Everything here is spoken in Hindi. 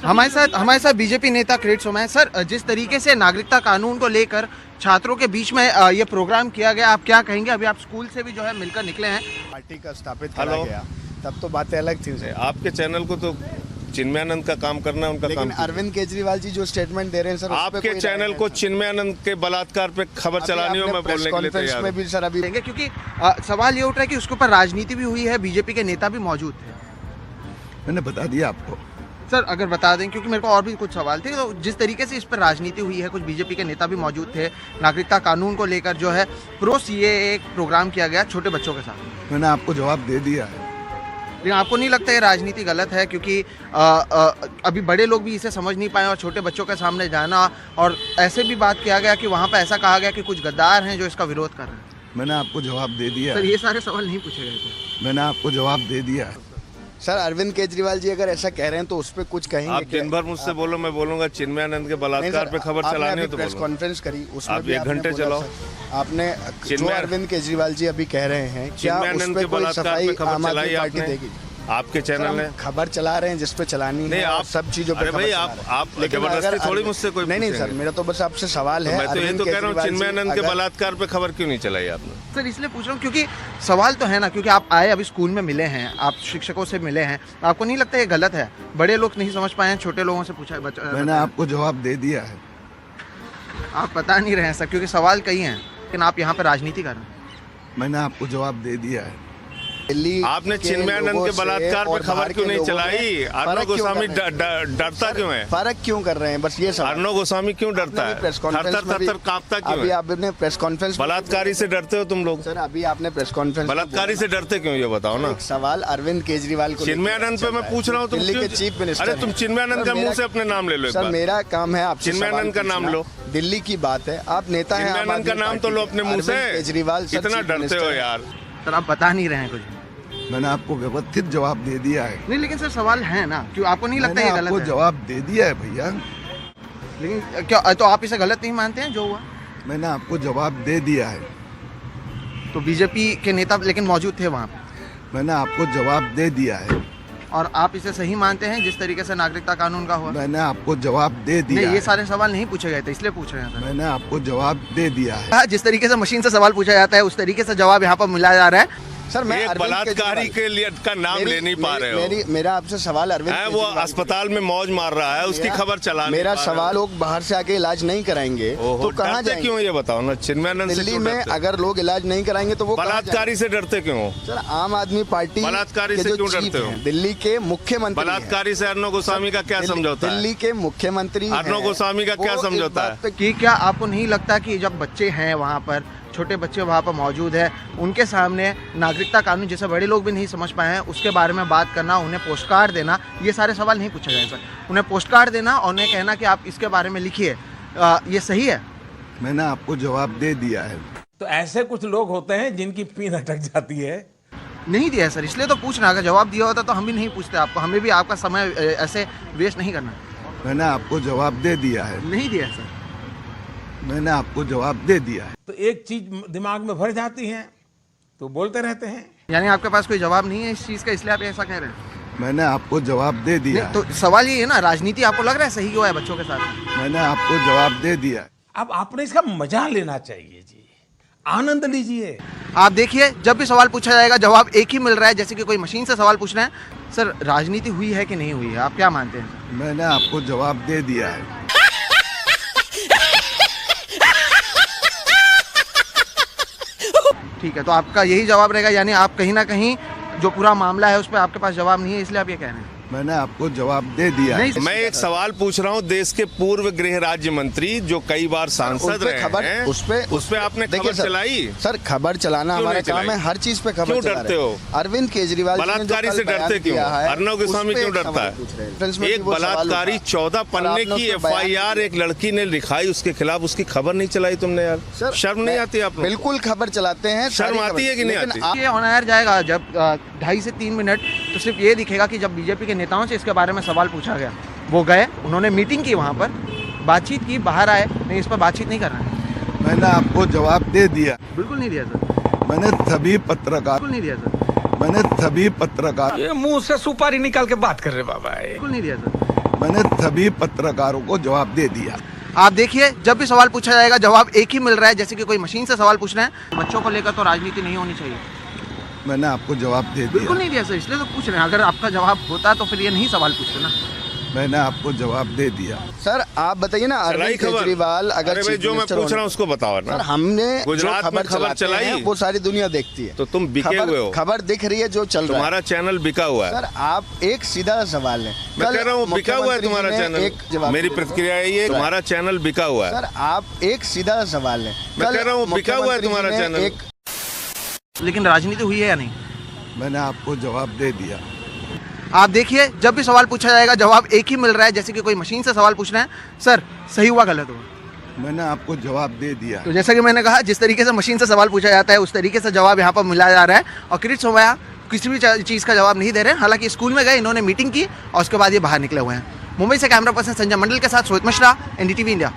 हमारे साथ बीजेपी नेता क्रेडिट सोमा है। सर, जिस तरीके से नागरिकता कानून को लेकर छात्रों के बीच में ये प्रोग्राम किया गया, आप क्या कहेंगे? अभी आप स्कूल से भी जो है मिलकर निकले हैं। पार्टी का स्थापित करा गया, तब तो बातें अलग थी। आपके चैनल को तो चिन्मयानंद का काम करना है, उनका काम। अरविंद केजरीवाल जी जो स्टेटमेंट दे रहे हैं सर, आपके चैनल को चिन्मयानंद के बलात्कार पे खबर चलानी हो, मैं बोलने के लिए तैयार में भी सर अभी देंगे, क्योंकि सवाल ये उठ रहा है कि उसके ऊपर राजनीति भी हुई है, बीजेपी के नेता भी मौजूद थे। मैंने बता दिया आपको सर, अगर बता दें, क्योंकि मेरे को और भी कुछ सवाल थे। तो जिस तरीके से इस पर राजनीति हुई है, कुछ बीजेपी के नेता भी मौजूद थे, नागरिकता कानून को लेकर जो है प्रो सीए एक प्रोग्राम किया गया छोटे बच्चों के साथ। मैंने आपको जवाब दे दिया है। लेकिन आपको नहीं लगता ये राजनीति गलत है? क्योंकि अभी बड़े लोग भी इसे समझ नहीं पाए और छोटे बच्चों के सामने जाना, और ऐसे भी बात किया गया कि वहाँ पर ऐसा कहा गया कि कुछ गद्दार हैं जो इसका विरोध कर रहे हैं। मैंने आपको जवाब दे दिया सर, है। ये सारे सवाल नहीं पूछे गए थे। मैंने आपको जवाब दे दिया है। सर अरविंद केजरीवाल जी अगर ऐसा कह रहे हैं तो उस पर कुछ कहेंगे? आप दिन भर मुझसे बोलो, मैं बोलूंगा चिन्मयानंद के बलात्कार पे खबर चलानी हो तो प्रेस कॉन्फ्रेंस करी, उसमें आप भी 1 घंटे बोला चलाओ। सर, आपने जो अरविंद केजरीवाल जी अभी कह रहे हैं, क्या उस चिन्मयानंद पे के कोई बलात्कार सफाई पे खबर आम आदमी चलाई पार्टी आपने? देगी? आपके चैनल ने खबर चला रहे हैं जिस पे चलानी है, आप सब चीजों पे अरे भाई, खबर चला रहे हैं। आप लेकिन जबरदस्ती अगर थोड़ी मुझसे कोई नहीं सर, पूछेंगे। मेरा तो बस आपसे सवाल है। मैं तो ये तो कह रहा हूँ, चिन्मयानंद के अगर- बलात्कार पे खबर क्यों नहीं चलाई आपने? सर, इसलिए पूछ रहा हूँ क्योंकि सवाल तो है ना, क्योंकि आप आए अभी स्कूल में मिले हैं, आप शिक्षकों से मिले हैं, आपको नहीं लगता ये गलत है? बड़े लोग नहीं समझ पाए हैं, छोटे लोगों से पूछा है। मैंने आपको जवाब दे दिया है। आप बता नहीं रहे हैं सर, क्योंकि सवाल कई हैं, लेकिन आप यहाँ पे राजनीति कर रहे हैं। मैंने आपको जवाब दे दिया है। दिल्ली आपने के चिन्मयानंद लोगों के से बलात्कार पे और खबर बाहर क्यों के नहीं लोगों में चलाई? फर्क अर्णव क्यों गोस्वामी कर रहे हैं? डरता क्यों है? फर्क क्यों कर रहे हैं, बस ये सवाल। अर्णव गोस्वामी क्यों डरता है? प्रेस थर कॉन्फ्रेंस थर थर थर कांपता क्यों अभी है? आपने प्रेस कॉन्फ्रेंस बलात्कारी से डरते हो तुम लोग? सर अभी आपने प्रेस कॉन्फ्रेंस बलात्कारी से डरते क्यों, ये बताओ ना। एक सवाल अरविंद केजरीवाल को चिन्मयानंद पे मैं पूछ रहा हूँ, तुम दिल्ली के क्यों- चीफ मिनिस्टर अरे तुम हैं। चिन्मयानंद सर, का मुंह मेरा- से अपने नाम ले लो एक सर बार। मेरा काम है आपसे चिन्मयानंद का नाम लो। दिल्ली की बात है, आप नेता हैं, आम चिन्मयानंद का आदमी नाम तो पार्टी लो के। अपने मुंह से। अरविंद केजरीवाल सर कितना चीफ डरते मिनिस्टर हो हैं। यार? सर, आप बता नहीं रहे हैं कुछ। मैंने आपको व्यवस्थित जवाब दे दिया है। नहीं, लेकिन सर सवाल है ना, क्यों आपको नहीं लगता ये मैंने गलत आपको है? जवाब दे दिया है भैया। लेकिन क्या तो आप इसे गलत नहीं मानते हैं जो हुआ? मैंने आपको जवाब दे दिया है। तो बीजेपी के नेता लेकिन मौजूद थे वहाँ पे, मैंने आपको जवाब दे दिया है। और आप इसे सही मानते हैं जिस तरीके से नागरिकता कानून का हुआ? मैंने आपको जवाब दे दिया नहीं, ये है। सारे सवाल नहीं पूछे गए थे, इसलिए पूछ रहे हैं सर। मैंने आपको जवाब दे दिया है। हाँ, जिस तरीके से मशीन से सवाल पूछा जाता है उस तरीके से जवाब यहाँ पर मिला जा रहा है। सर मैं एक अरविंद बलात्कारी केजरीवाल- के लिए का नाम ले नहीं पा रहे हो। मेरा आपसे सवाल अरविंद है वो केजरीवाल की- अस्पताल में मौज मार रहा है, उसकी मेरा- खबर चला नहीं मेरा पा रहे हो। सवाल, लोग बाहर से आके इलाज नहीं कराएंगे ओहो, तो कहाँ डरते जाएंगे? क्यों, ये बताओ ना। चिन्मयानंद से दिल्ली क्यों में डरते? अगर लोग इलाज नहीं कराएंगे तो वो कहाँ बलात्कारी से डरते क्यों हो? जाएंगे? सर आम आदमी पार्टी बलात्कारी के से जो क्यों चीफ डरते हो? हैं, दिल्ली के मुख्यमंत्री हैं। बलात्कारी से अर्णव गोस्वामी का क्या समझौता है? दिल्ली के मुख्यमंत्री अर्णव हैं, गोस्वामी का वो क्या इस समझौता बात है? पे कि क्या आपको नहीं लगता कि जब बच्चे हैं वहाँ पर, छोटे बच्चे वहाँ पर मौजूद है, उनके सामने नागरिकता कानून जिसे बड़े लोग भी नहीं समझ पाए हैं उसके बारे में बात करना, उन्हें पोस्ट कार्ड देना, ये सारे सवाल नहीं पूछे गए सर। उन्हें पोस्ट कार्ड देना और उन्हें कहना कि आप इसके बारे में लिखिए, ये सही है? मैंने आपको जवाब दे दिया है। तो ऐसे कुछ लोग होते हैं जिनकी पीन अटक जाती है। नहीं दिया है सर, इसलिए तो पूछ रहा। अगर जवाब दिया होता तो हम भी नहीं पूछते आपको, हमें भी आपका समय ऐसे वेस्ट नहीं करना। मैंने आपको जवाब दे दिया है। नहीं दिया है सर। मैंने आपको जवाब दे दिया है। तो एक चीज दिमाग में भर जाती है तो बोलते रहते हैं। यानी आपके पास कोई जवाब नहीं है इस चीज़ का, इसलिए आप ऐसा कह रहे हैं? मैंने आपको जवाब दे दिया नहीं, तो सवाल ये है ना, राजनीति आपको लग रहा है सही हुआ है बच्चों के साथ? है। मैंने आपको जवाब दे दिया है। अब आपने इसका मजा लेना चाहिए जी, आनंद लीजिए। आप देखिए, जब भी सवाल पूछा जाएगा जवाब एक ही मिल रहा है, जैसे कि कोई मशीन से सवाल पूछ रहे हैं। सर, राजनीति हुई है कि नहीं हुई है, आप क्या मानते हैं? मैंने आपको जवाब दे दिया है। ठीक है, तो आपका यही जवाब रहेगा, यानी आप कहीं ना कहीं जो पूरा मामला है उस पर आपके पास जवाब नहीं है, इसलिए आप ये कह रहे हैं? मैंने आपको जवाब दे दिया है। नहीं, मैं एक सवाल पूछ रहा हूँ, देश के पूर्व गृह राज्य मंत्री जो कई बार सांसद रहे हैं, उस पे आपने खबर चलाई? सर खबर चलाना क्यों हमारा नहीं काम है, चलाई? हर चीज पे खबर क्यों चला डरते रहे हो? हैं। अरविंद केजरीवाल जी ने जो बलात्कारी कल से बयान डरते क्यों? दिया है, अर्णव गोस्वामी उस पे क्यों एक डरता सवाल है? पूछ रहे हैं। फ्रेंड्स में एक वो सवाल बलात्कारी उठा। 14 कल पन्ने आपने की उस पे बयान FIR एक लड़की ने लिखाई, उसके खिलाफ उसकी खबर नहीं चलाई तुमने यार? सर, शर्म नहीं आती आप लोग? बिल्कुल खबर चलाते हैं, शर्म सारी आती है कि खबर। नहीं लेकिन आती? ये ऑन एयर जाएगा जब 2.5 से 3 मिनट, तो सिर्फ ये दिखेगा कि जब बीजेपी के नेताओं से इसके बारे में सवाल पूछा गया, वो गए, उन्होंने मीटिंग की, वहाँ पर बातचीत की, बाहर आए, नहीं इस पर बातचीत नहीं कर रहे हैं। मैंने आपको जवाब दे दिया। बिल्कुल नहीं दिया सर, मैंने सभी पत्रकार बिल्कुल नहीं दिया सर, मैंने सभी पत्रकार ये मुंह से सुपारी निकाल के बात कर रहे बाबा। बिल्कुल नहीं दिया सर। मैंने सभी पत्रकारों को जवाब दे दिया। आप देखिए, जब भी सवाल पूछा जाएगा जवाब एक ही मिल रहा है, जैसे कि कोई मशीन से सवाल पूछ रहे हैं। बच्चों को लेकर तो राजनीति नहीं होनी चाहिए। मैंने आपको जवाब दे दिया। बिल्कुल नहीं दिया सर, इसलिए तो पूछ रहे हैं। अगर आपका जवाब होता तो फिर ये नहीं सवाल पूछते ना। मैंने आपको जवाब दे दिया। सर आप बताइए ना, अरविंद केजरीवाल अगर अरे भाई, जो मैं पूछ रहा हूँ उसको बताओ ना। सर हमने गुजरात में खबर चलाई, वो सारी दुनिया देखती है। तो तुम बिके हुए हो। खबर दिख रही है जो चल रहा है। तुम्हारा चैनल बिका हुआ है। सर आप एक सीधा सवाल है। मैं कह रहा हूँ बिका हुआ है तुम्हारा चैनल। मेरी प्रतिक्रिया ये, तुम्हारा चैनल बिका हुआ है। सर आप एक सीधा सवाल है। मैं कह रहा हूँ बिका हुआ है तुम्हारा चैनल। लेकिन राजनीति हुई है या नहीं? मैंने आपको जवाब दे दिया। आप देखिए, जब भी सवाल पूछा जाएगा जवाब एक ही मिल रहा है, जैसे कि कोई मशीन से सवाल पूछ रहे हैं। सर सही हुआ गलत हुआ? मैंने आपको जवाब दे दिया। तो जैसा कि मैंने कहा, जिस तरीके से मशीन से सवाल पूछा जाता है उस तरीके से जवाब यहाँ पर मिला जा रहा है। और किरीट सोमैया किसी भी चीज़ का जवाब नहीं दे रहे हैं। हालांकि स्कूल में गए, इन्होंने मीटिंग की और उसके बाद ये बाहर निकले हुए हैं। मुंबई से कैमरा पर्सन संजय मंडल के साथ सोहित मिश्रा, NDTV इंडिया।